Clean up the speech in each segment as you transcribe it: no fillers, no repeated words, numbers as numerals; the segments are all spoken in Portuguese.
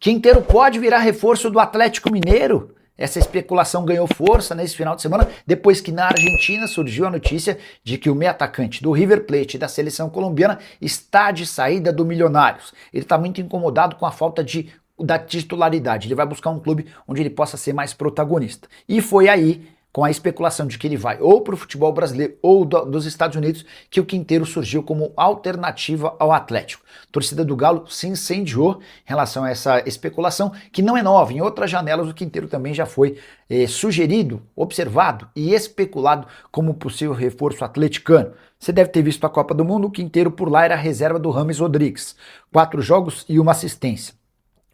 Quinteiro pode virar reforço do Atlético Mineiro? Essa especulação ganhou força nesse final de semana, depois que na Argentina surgiu a notícia de que o meio atacante do River Plate e da seleção colombiana está de saída do Milionários. Ele está muito incomodado com a falta da titularidade. Ele vai buscar um clube onde ele possa ser mais protagonista. E foi aí, com a especulação de que ele vai ou para o futebol brasileiro ou dos Estados Unidos, que o Quinteiro surgiu como alternativa ao Atlético. A torcida do Galo se incendiou em relação a essa especulação, que não é nova. Em outras janelas o Quinteiro também já foi sugerido, observado e especulado como possível reforço atleticano. Você deve ter visto a Copa do Mundo, o Quinteiro por lá era a reserva do James Rodrigues. 4 jogos e 1 assistência.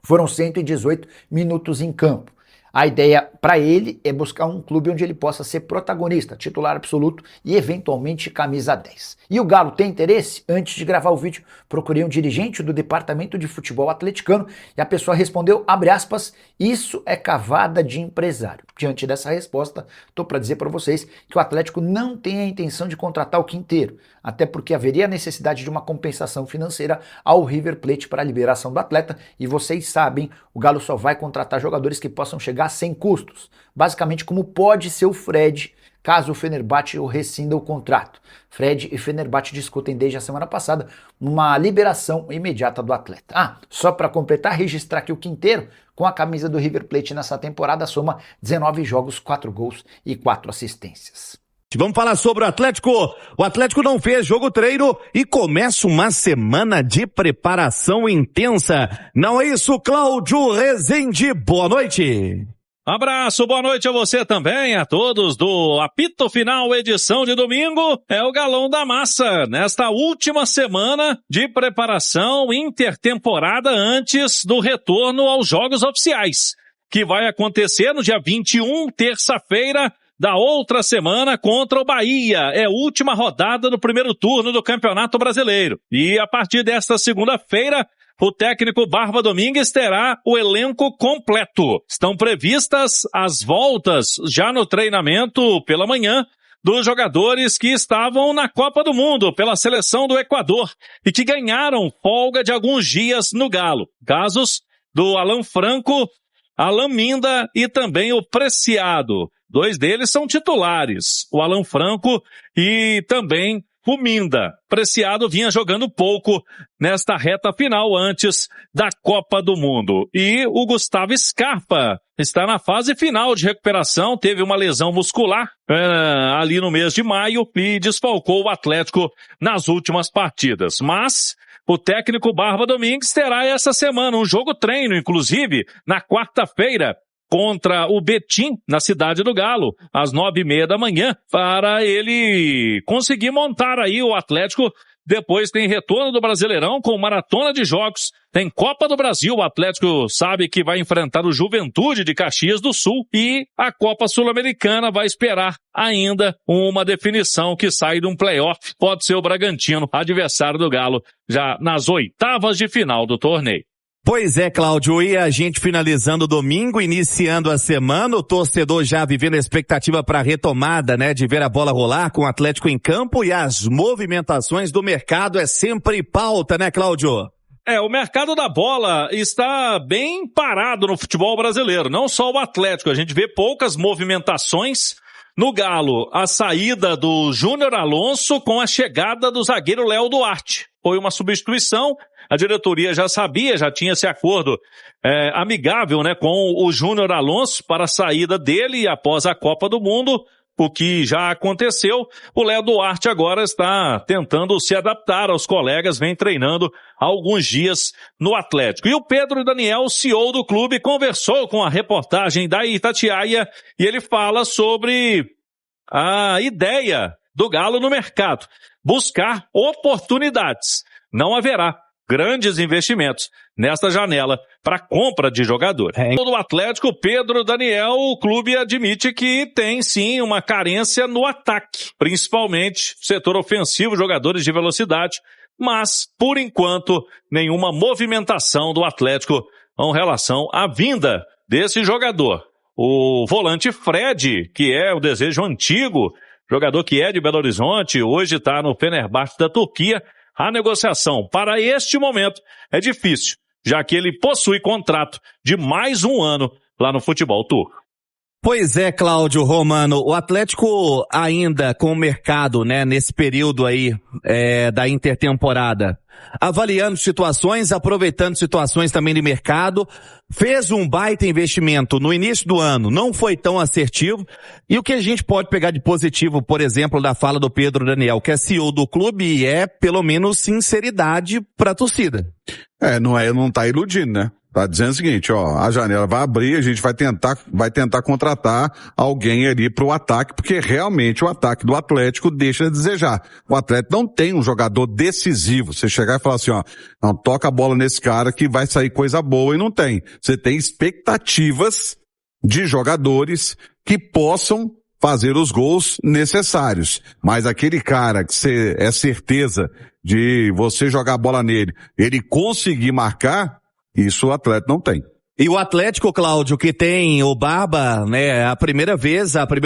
Foram 118 minutos em campo. A ideia para ele é buscar um clube onde ele possa ser protagonista, titular absoluto e eventualmente camisa 10. E o Galo tem interesse? Antes de gravar o vídeo, procurei um dirigente do departamento de futebol atleticano e a pessoa respondeu, abre aspas, isso é cavada de empresário. Diante dessa resposta, estou para dizer para vocês que o Atlético não tem a intenção de contratar o Quinteiro, até porque haveria necessidade de uma compensação financeira ao River Plate para a liberação do atleta e vocês sabem, o Galo só vai contratar jogadores que possam chegar sem custos, basicamente como pode ser o Fred, caso o Fenerbahçe o rescinda o contrato. Fred e Fenerbahçe discutem desde a semana passada uma liberação imediata do atleta. Só para completar, registrar que o Quinteiro, com a camisa do River Plate nessa temporada, soma 19 jogos, 4 gols e 4 assistências. Vamos falar sobre o Atlético. O Atlético não fez jogo treino e começa uma semana de preparação intensa. Não é isso, Cláudio Rezende? Boa noite. Abraço, boa noite a você também, a todos do Apito Final, edição de domingo, é o Galão da Massa, nesta última semana de preparação intertemporada antes do retorno aos jogos oficiais, que vai acontecer no dia 21, terça-feira, da outra semana contra o Bahia. É a última rodada do primeiro turno do Campeonato Brasileiro. E a partir desta segunda-feira, o técnico Barba Domingues terá o elenco completo. Estão previstas as voltas já no treinamento pela manhã dos jogadores que estavam na Copa do Mundo pela seleção do Equador e que ganharam folga de alguns dias no Galo. Casos do Alan Franco, Alan Minda e também o Preciado. 2 deles são titulares, o Alan Franco e também o Minda. Preciado vinha jogando pouco nesta reta final antes da Copa do Mundo. E o Gustavo Scarpa está na fase final de recuperação, teve uma lesão muscular ali no mês de maio e desfalcou o Atlético nas últimas partidas. Mas o técnico Barba Domingues terá essa semana um jogo treino, inclusive na quarta-feira, contra o Betim, na Cidade do Galo, às 9h30 da manhã, para ele conseguir montar aí o Atlético. Depois tem retorno do Brasileirão com maratona de jogos, tem Copa do Brasil, o Atlético sabe que vai enfrentar o Juventude de Caxias do Sul e a Copa Sul-Americana vai esperar ainda uma definição que sai de um playoff, pode ser o Bragantino, adversário do Galo, já nas oitavas de final do torneio. Pois é, Cláudio, e a gente finalizando o domingo, iniciando a semana, o torcedor já vivendo a expectativa para a retomada, né, de ver a bola rolar com o Atlético em campo e as movimentações do mercado é sempre pauta, né, Cláudio? O mercado da bola está bem parado no futebol brasileiro, não só o Atlético, a gente vê poucas movimentações. No Galo, a saída do Júnior Alonso com a chegada do zagueiro Léo Duarte. Foi uma substituição, a diretoria já sabia, já tinha esse acordo amigável, né, com o Júnior Alonso para a saída dele após a Copa do Mundo, o que já aconteceu. O Léo Duarte agora está tentando se adaptar aos colegas, vem treinando há alguns dias no Atlético. E o Pedro Daniel, CEO do clube, conversou com a reportagem da Itatiaia e ele fala sobre a ideia do Galo no mercado, buscar oportunidades. Não haverá grandes investimentos nesta janela para compra de jogador. Do Atlético, Pedro Daniel, o clube admite que tem sim uma carência no ataque, principalmente setor ofensivo, jogadores de velocidade, mas por enquanto nenhuma movimentação do Atlético com relação à vinda desse jogador. O volante Fred, que é o desejo antigo, jogador que é de Belo Horizonte, hoje está no Fenerbahçe da Turquia. A negociação para este momento é difícil. já que ele possui contrato de mais um ano lá no futebol turco. Pois é, Cláudio Romano, o Atlético ainda com o mercado, né, nesse período aí da intertemporada, avaliando situações, aproveitando situações também de mercado, fez um baita investimento no início do ano, não foi tão assertivo, e o que a gente pode pegar de positivo, por exemplo, da fala do Pedro Daniel, que é CEO do clube, é pelo menos sinceridade para a torcida. Não tá iludindo, né? Tá dizendo o seguinte, ó, a janela vai abrir, a gente vai tentar contratar alguém ali pro ataque, porque realmente o ataque do Atlético deixa a desejar. O Atlético não tem um jogador decisivo. Você chegar e falar assim, ó, não, toca a bola nesse cara que vai sair coisa boa, e não tem. Você tem expectativas de jogadores que possam fazer os gols necessários. Mas aquele cara que você é certeza de você jogar a bola nele, ele conseguir marcar, isso o Atlético não tem. E o Atlético, Cláudio, que tem o Barba, né, a primeira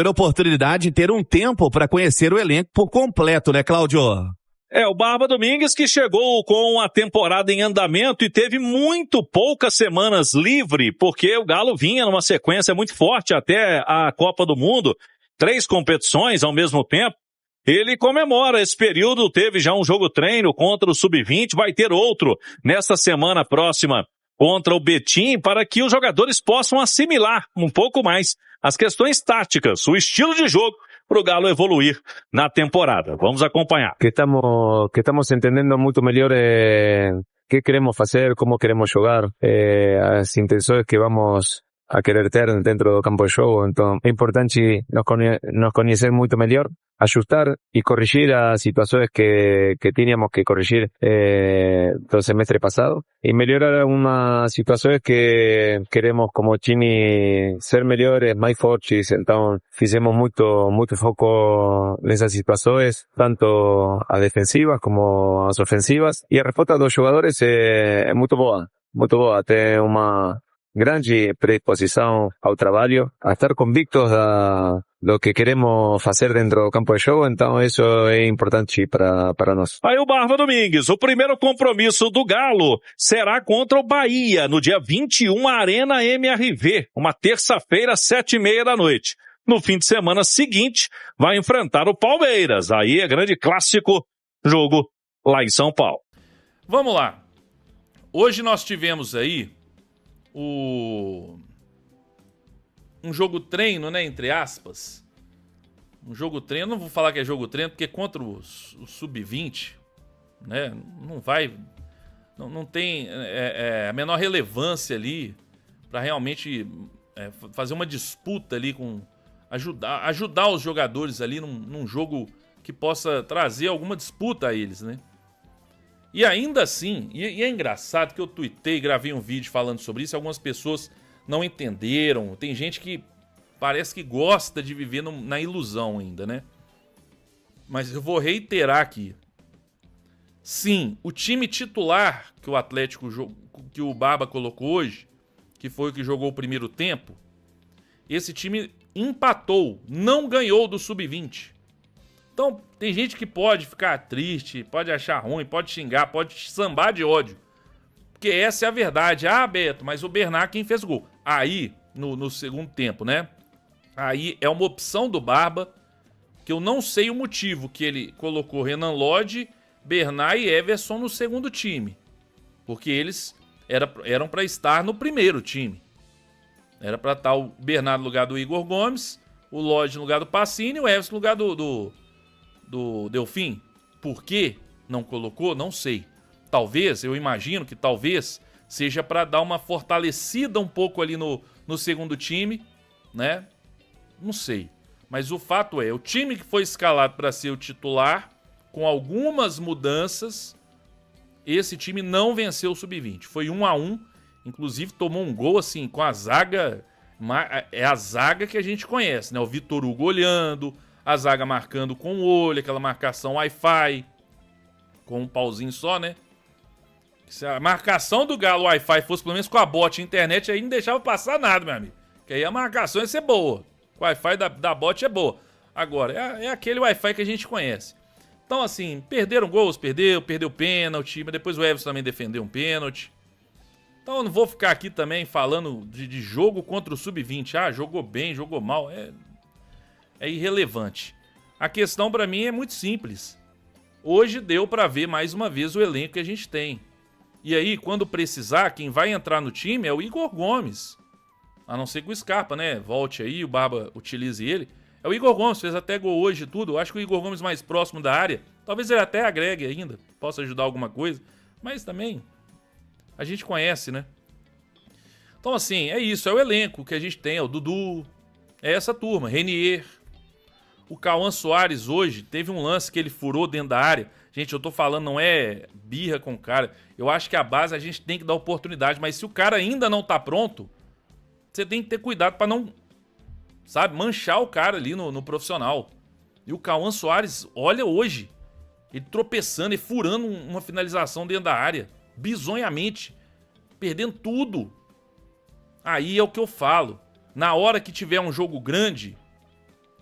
oportunidade de ter um tempo para conhecer o elenco por completo, né, Cláudio? O Barba Domingues que chegou com a temporada em andamento e teve muito poucas semanas livre, porque o Galo vinha numa sequência muito forte até a Copa do Mundo, 3 competições ao mesmo tempo. Ele comemora esse período, teve já um jogo treino contra o Sub-20, vai ter outro nesta semana próxima contra o Betim, para que os jogadores possam assimilar um pouco mais as questões táticas, o estilo de jogo, para o Galo evoluir na temporada. Vamos acompanhar. Que estamos entendendo muito melhor qué queremos hacer, cómo queremos jogar, as intenções que vamos a querer ter dentro do campo de jogo. Então é importante nos conhecer muito melhor, ajustar y corregir as situaciones que teníamos que corregir do semestre pasado y mejorar algunas situaciones que queremos como Chini ser melhores, mais fortes. Então fizemos muito foco nessas situações, tanto as defensivas como as ofensivas, e a resposta dos jogadores é muito boa, tem uma grande predisposição ao trabalho, a estar convictos do que queremos fazer dentro do campo de jogo. Então isso é importante para nós. Aí o Barba Domingues, o primeiro compromisso do Galo será contra o Bahia, no dia 21, Arena MRV, uma terça-feira, 7h30 da noite. No fim de semana seguinte, vai enfrentar o Palmeiras. Aí é grande clássico, jogo lá em São Paulo. Vamos lá. Hoje nós tivemos aí um jogo treino, né, entre aspas. Um jogo treino, não vou falar que é jogo treino, porque contra o Sub-20, né, não tem a menor relevância ali para realmente fazer uma disputa ali com ajudar os jogadores ali num jogo que possa trazer alguma disputa a eles, né? E ainda assim, e é engraçado que eu tuitei, gravei um vídeo falando sobre isso, algumas pessoas não entenderam, tem gente que parece que gosta de viver na ilusão ainda, né? Mas eu vou reiterar aqui. Sim, o time titular que o Atlético, que o Barba colocou hoje, que foi o que jogou o primeiro tempo, esse time empatou, não ganhou do Sub-20. Então, tem gente que pode ficar triste, pode achar ruim, pode xingar, pode sambar de ódio. Porque essa é a verdade. Ah, Beto, mas o Bernard quem fez o gol. Aí, no segundo tempo, né? Aí é uma opção do Barba, que eu não sei o motivo que ele colocou Renan Lodge, Bernard e Everson no segundo time. Porque eles eram para estar no primeiro time. Era para estar o Bernard no lugar do Igor Gomes, o Lodge no lugar do Pacini e o Everson no lugar do Delfim. Por que não colocou? Não sei. Talvez, eu imagino que talvez seja para dar uma fortalecida um pouco ali no segundo time, né? Não sei. Mas o fato é, o time que foi escalado para ser o titular, com algumas mudanças, esse time não venceu o Sub-20. Foi 1-1, inclusive tomou um gol assim com a zaga, é a zaga que a gente conhece, né? O Vitor Hugo olhando, a zaga marcando com o olho, aquela marcação Wi-Fi, com um pauzinho só, né? Se a marcação do Galo Wi-Fi fosse pelo menos com a bot internet, aí não deixava passar nada, meu amigo. Que aí a marcação ia ser boa. O Wi-Fi da bot é boa. Agora, é aquele Wi-Fi que a gente conhece. Então, assim, perderam gols, perdeu pênalti, mas depois o Everson também defendeu um pênalti. Então eu não vou ficar aqui também falando de jogo contra o Sub-20. Ah, jogou bem, jogou mal. É irrelevante. A questão pra mim é muito simples. Hoje deu pra ver mais uma vez o elenco que a gente tem. E aí, quando precisar, quem vai entrar no time é o Igor Gomes. A não ser que o Scarpa, né, volte aí, o Barba utilize ele. É o Igor Gomes, fez até gol hoje e tudo. Eu acho que o Igor Gomes mais próximo da área. Talvez ele até agregue ainda, possa ajudar alguma coisa. Mas também, a gente conhece, né? Então assim, é isso, é o elenco que a gente tem. É o Dudu, é essa turma, Renier. O Cauã Soares hoje teve um lance que ele furou dentro da área. Gente, eu tô falando, não é birra com o cara. Eu acho que a base a gente tem que dar oportunidade. Mas se o cara ainda não tá pronto, você tem que ter cuidado pra não, sabe, manchar o cara ali no profissional. E o Cauã Soares, olha hoje, ele tropeçando e furando uma finalização dentro da área. Bizonhamente. Perdendo tudo. Aí é o que eu falo. Na hora que tiver um jogo grande,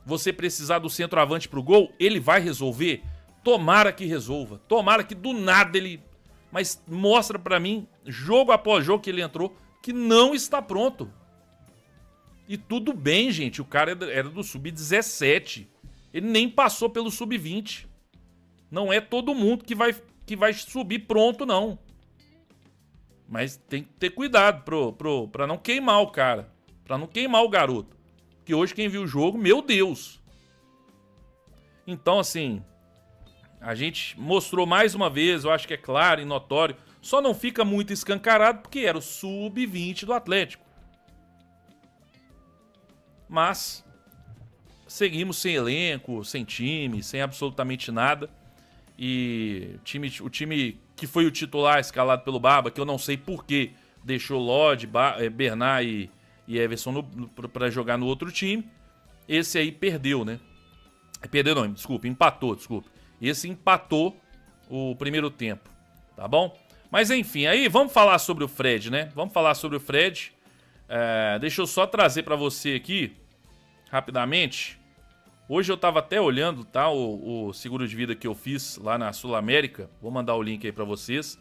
você precisar do centroavante pro gol, ele vai resolver. Tomara que resolva. Tomara que do nada ele... Mas mostra pra mim, jogo após jogo que ele entrou, que não está pronto. E tudo bem, gente. O cara era do Sub-17. Ele nem passou pelo Sub-20. Não é todo mundo que vai subir pronto, não. Mas tem que ter cuidado pra não queimar o cara. Pra não queimar o garoto. Porque hoje quem viu o jogo, meu Deus. Então, assim, a gente mostrou mais uma vez, eu acho que é claro e notório. Só não fica muito escancarado porque era o Sub-20 do Atlético. Mas seguimos sem elenco, sem time, sem absolutamente nada. E o time que foi o titular escalado pelo Barba, que eu não sei por que deixou Lodge, Bernard e Everson para jogar no outro time. Esse aí perdeu, né? Perdeu não, desculpa, empatou, desculpa. Esse empatou o primeiro tempo, tá bom? Mas enfim, aí vamos falar sobre o Fred, né? Vamos falar sobre o Fred. Deixa eu só trazer para você aqui, rapidamente. Hoje eu tava até olhando, tá? O seguro de vida que eu fiz lá na Sul América. Vou mandar o link aí pra vocês.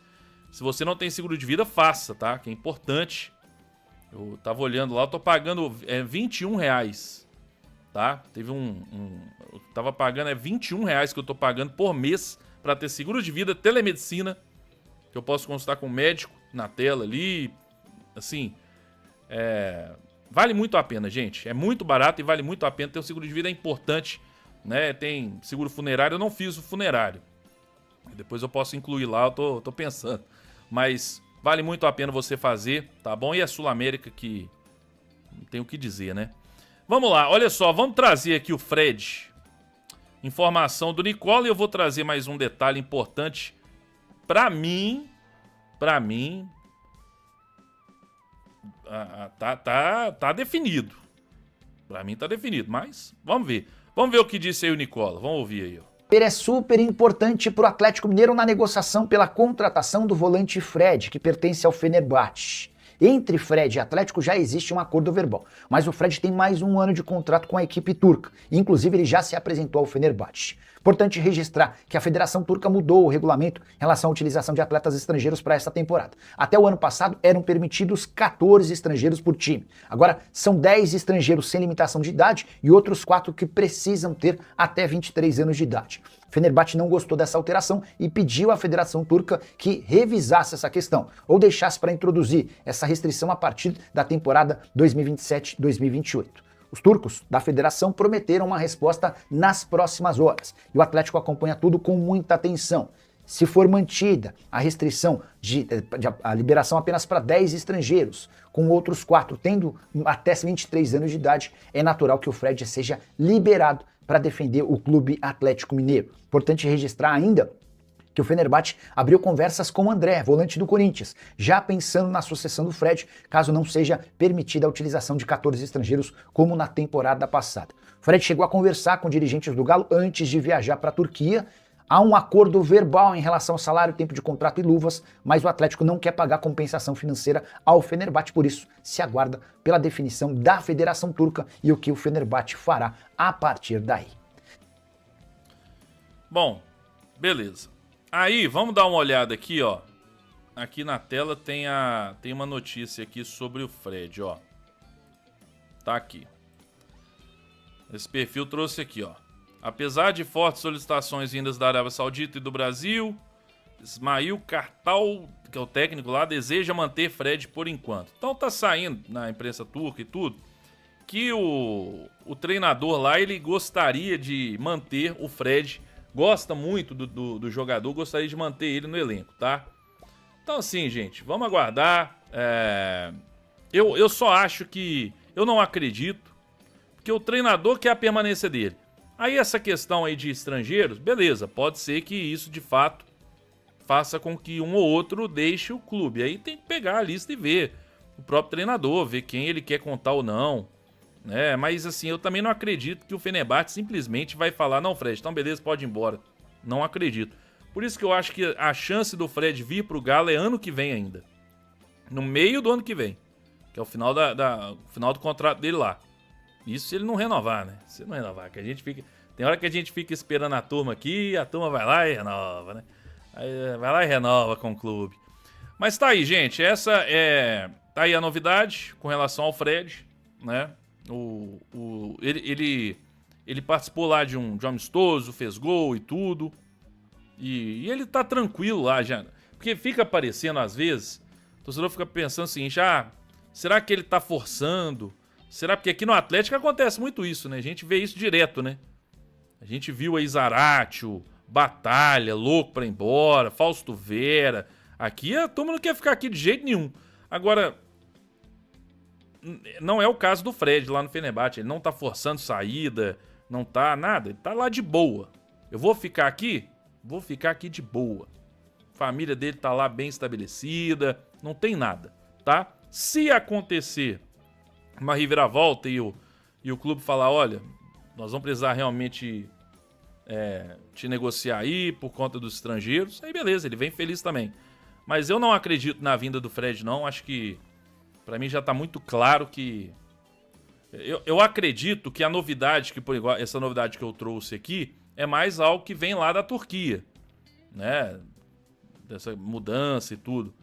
Se você não tem seguro de vida, faça, tá? Que é importante. Eu tava olhando lá, eu tô pagando R$21, tá? Eu tava pagando R$21 que eu tô pagando por mês pra ter seguro de vida, telemedicina, que eu posso consultar com o médico na tela ali. Assim, vale muito a pena, gente. É muito barato e vale muito a pena. Ter um seguro de vida é importante, né? Tem seguro funerário, eu não fiz o funerário. Depois eu posso incluir lá, eu tô pensando. Mas vale muito a pena você fazer, tá bom? E a Sul América que não tem o que dizer, né? Vamos lá, olha só, vamos trazer aqui o Fred. Informação do Nicola e eu vou trazer mais um detalhe importante pra mim, tá definido. Pra mim tá definido, mas vamos ver. Vamos ver o que disse aí o Nicola. Vamos ouvir aí, ó. É super importante para o Atlético Mineiro na negociação pela contratação do volante Fred, que pertence ao Fenerbahçe. Entre Fred e Atlético já existe um acordo verbal, mas o Fred tem mais um ano de contrato com a equipe turca. Inclusive, ele já se apresentou ao Fenerbahçe. Importante registrar que a Federação Turca mudou o regulamento em relação à utilização de atletas estrangeiros para esta temporada. Até o ano passado eram permitidos 14 estrangeiros por time. Agora são 10 estrangeiros sem limitação de idade e outros 4 que precisam ter até 23 anos de idade. Fenerbahçe não gostou dessa alteração e pediu à Federação Turca que revisasse essa questão ou deixasse para introduzir essa restrição a partir da temporada 2027-2028. Os turcos da federação prometeram uma resposta nas próximas horas e o Atlético acompanha tudo com muita atenção. Se for mantida a restrição a liberação apenas para 10 estrangeiros, com outros 4 tendo até 23 anos de idade, é natural que o Fred seja liberado para defender o Clube Atlético Mineiro. Importante registrar ainda que o Fenerbahçe abriu conversas com o André, volante do Corinthians, já pensando na sucessão do Fred, caso não seja permitida a utilização de 14 estrangeiros como na temporada passada. O Fred chegou a conversar com dirigentes do Galo antes de viajar para a Turquia. Há um acordo verbal em relação ao salário, tempo de contrato e luvas, mas o Atlético não quer pagar compensação financeira ao Fenerbahçe, por isso se aguarda pela definição da Federação Turca e o que o Fenerbahçe fará a partir daí. Bom, beleza. Aí, vamos dar uma olhada aqui, ó. aqui na tela tem uma notícia aqui sobre o Fred, ó. Tá aqui. Esse perfil trouxe aqui, ó. Apesar de fortes solicitações vindas da Arábia Saudita e do Brasil, Ismail Kartal, que é o técnico lá, deseja manter Fred por enquanto. Então tá saindo na imprensa turca e tudo que o treinador lá, ele gostaria de manter o Fred, gosta muito do jogador, gostaria de manter ele no elenco, tá? Então assim, gente, vamos aguardar. Eu só acho que, eu não acredito, porque o treinador quer a permanência dele. Aí essa questão aí de estrangeiros, beleza, pode ser que isso de fato faça com que um ou outro deixe o clube. Aí tem que pegar a lista e ver o próprio treinador, ver quem ele quer contar ou não, né? Mas assim, eu também não acredito que o Fenerbahçe simplesmente vai falar, não, Fred, então beleza, pode ir embora. Não acredito. Por isso que eu acho que a chance do Fred vir pro Galo é ano que vem ainda. No meio do ano que vem, que é o final final do contrato dele lá. Isso se ele não renovar, né? Se não renovar, que a gente fica... Tem hora que a gente fica esperando a turma aqui, a turma vai lá e renova, né? Aí vai lá e renova com o clube. Mas tá aí, gente. Tá aí a novidade com relação ao Fred, né? Ele participou lá de um amistoso, fez gol e tudo. E ele tá tranquilo lá já. Porque fica parecendo, às vezes, o torcedor fica pensando assim, será que ele tá forçando? Será? Porque aqui no Atlético acontece muito isso, né? A gente vê isso direto, né? A gente viu aí Zaratio, Batalha, louco pra ir embora, Fausto Vera. Aqui a turma não quer ficar aqui de jeito nenhum. Agora, não é o caso do Fred lá no Fenerbahçe. Ele não tá forçando saída, não tá nada. Ele tá lá de boa. Eu vou ficar aqui? Vou ficar aqui de boa. A família dele tá lá bem estabelecida, não tem nada, tá? Se acontecer uma reviravolta e o clube falar, olha, nós vamos precisar realmente te negociar aí por conta dos estrangeiros, aí beleza, ele vem feliz também. Mas eu não acredito na vinda do Fred, não. Acho que, pra mim, já tá muito claro que... Eu acredito que a novidade, essa novidade que eu trouxe aqui, é mais algo que vem lá da Turquia, né? Dessa mudança e tudo.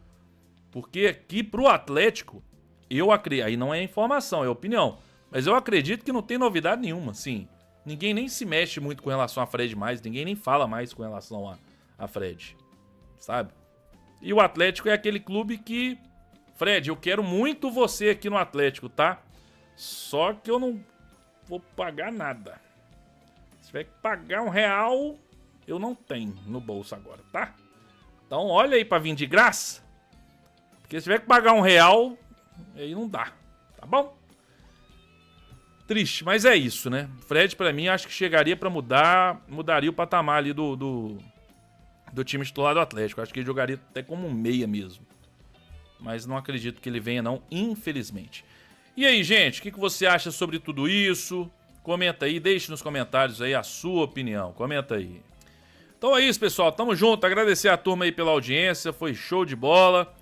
Porque aqui pro Atlético, eu acredito, aí não é informação, é opinião, mas eu acredito que não tem novidade nenhuma, sim. Ninguém nem se mexe muito com relação a Fred mais, ninguém nem fala mais com relação a Fred, sabe? E o Atlético é aquele clube que, Fred, eu quero muito você aqui no Atlético, tá? Só que eu não vou pagar nada. Se tiver que pagar R$1, eu não tenho no bolso agora, tá? Então olha aí pra vir de graça, porque se tiver que pagar R$1, aí não dá, tá bom? Triste, mas é isso, né? Fred, pra mim, acho que chegaria pra mudaria o patamar ali do time titular do Atlético. Acho que ele jogaria até como um meia mesmo. Mas não acredito que ele venha, não, infelizmente. E aí, gente, o que você acha sobre tudo isso? Comenta aí, deixe nos comentários aí a sua opinião. Comenta aí. Então é isso, pessoal. Tamo junto. Agradecer a turma aí pela audiência. Foi show de bola.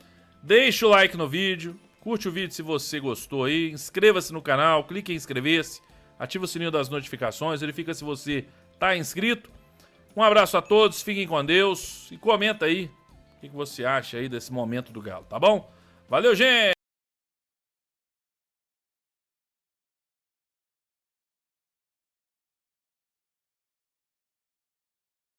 Deixa o like no vídeo. Curte o vídeo se você gostou aí, inscreva-se no canal, clique em inscrever-se, ativa o sininho das notificações, verifica se você tá inscrito. Um abraço a todos, fiquem com Deus e comenta aí o que você acha aí desse momento do Galo, tá bom? Valeu, gente!